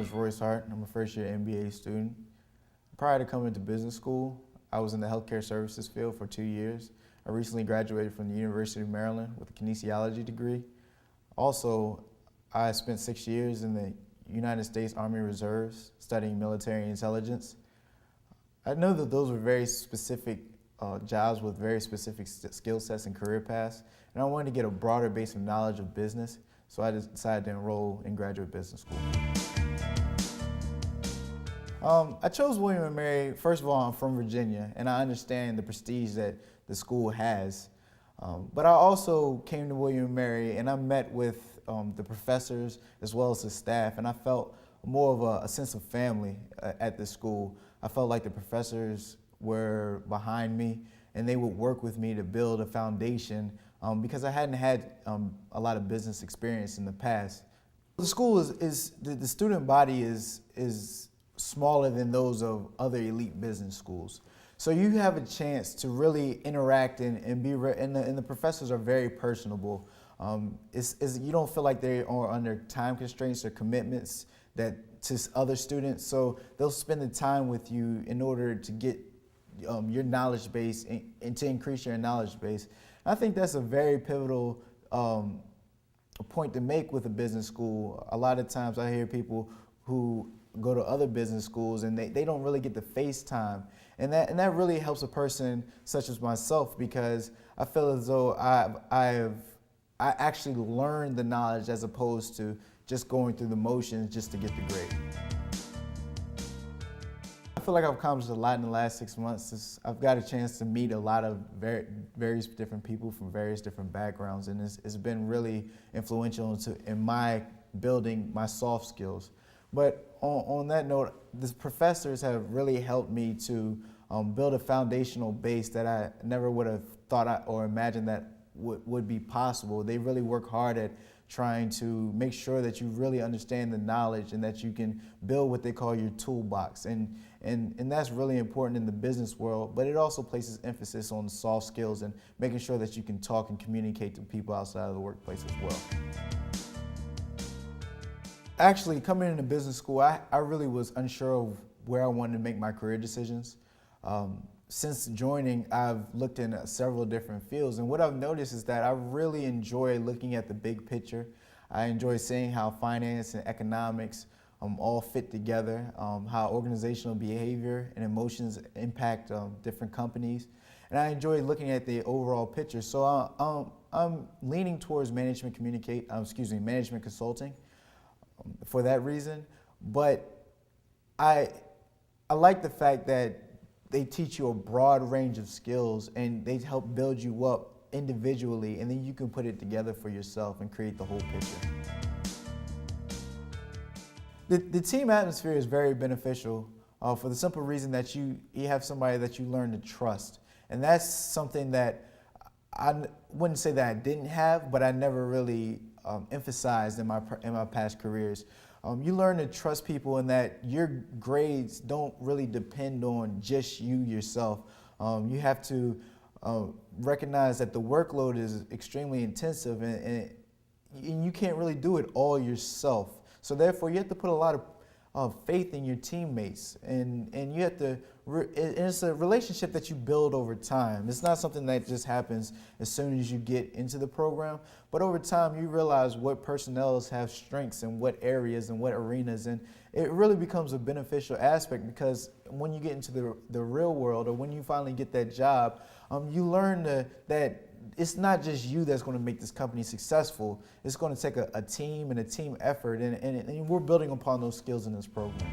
is Royce. I'm a first-year MBA student. Prior to coming to business school, I was in the healthcare services field for 2 years. I recently graduated from the University of Maryland with a kinesiology degree. Also, I spent 6 years in the United States Army Reserves studying military intelligence. I know that those were very specific jobs with very specific skill sets and career paths, and I wanted to get a broader base of knowledge of business, so I decided to enroll in graduate business school. I chose William & Mary. First of all, I'm from Virginia, and I understand the prestige that the school has. But I also came to William & Mary, and I met with the professors as well as the staff, and I felt more of a sense of family at this school. I felt like the professors were behind me, and they would work with me to build a foundation because I hadn't had a lot of business experience in the past. The school the student body is smaller than those of other elite business schools. So you have a chance to really interact and the professors are very personable. You don't feel like they are under time constraints or commitments to other students. So they'll spend the time with you in order to get your knowledge base and to increase your knowledge base. And I think that's a very pivotal point to make with a business school. A lot of times I hear people who go to other business schools and they don't really get the face time. And that really helps a person such as myself, because I feel as though I actually learned the knowledge as opposed to just going through the motions just to get the grade. I feel like I've accomplished a lot in the last 6 months. I've got a chance to meet a lot of various different people from various different backgrounds, and it's been really influential in my building my soft skills. But on that note, the professors have really helped me to build a foundational base that I never would have thought or imagined that would be possible. They really work hard at trying to make sure that you really understand the knowledge and that you can build what they call your toolbox. And that's really important in the business world, but it also places emphasis on soft skills and making sure that you can talk and communicate to people outside of the workplace as well. Actually, coming into business school, I really was unsure of where I wanted to make my career decisions. Since joining, I've looked in several different fields, and what I've noticed is that I really enjoy looking at the big picture. I enjoy seeing how finance and economics all fit together, how organizational behavior and emotions impact different companies, and I enjoy looking at the overall picture. So I'm leaning towards management consulting for that reason, but I like the fact that they teach you a broad range of skills and they help build you up individually, and then you can put it together for yourself and create the whole picture. The team atmosphere is very beneficial for the simple reason that you have somebody that you learn to trust, and that's something that I wouldn't say that I didn't have, but I never really emphasized in my past careers. You learn to trust people and that your grades don't really depend on just you yourself. You have to recognize that the workload is extremely intensive and you can't really do it all yourself. So therefore you have to put a lot of faith in your teammates, and you have to, it's a relationship that you build over time. It's not something that just happens as soon as you get into the program, but over time you realize what personnel have strengths in what areas and what arenas, and it really becomes a beneficial aspect because when you get into the real world, or when you finally get that job, you learn that it's not just you that's going to make this company successful. It's going to take a team and a team effort, and we're building upon those skills in this program.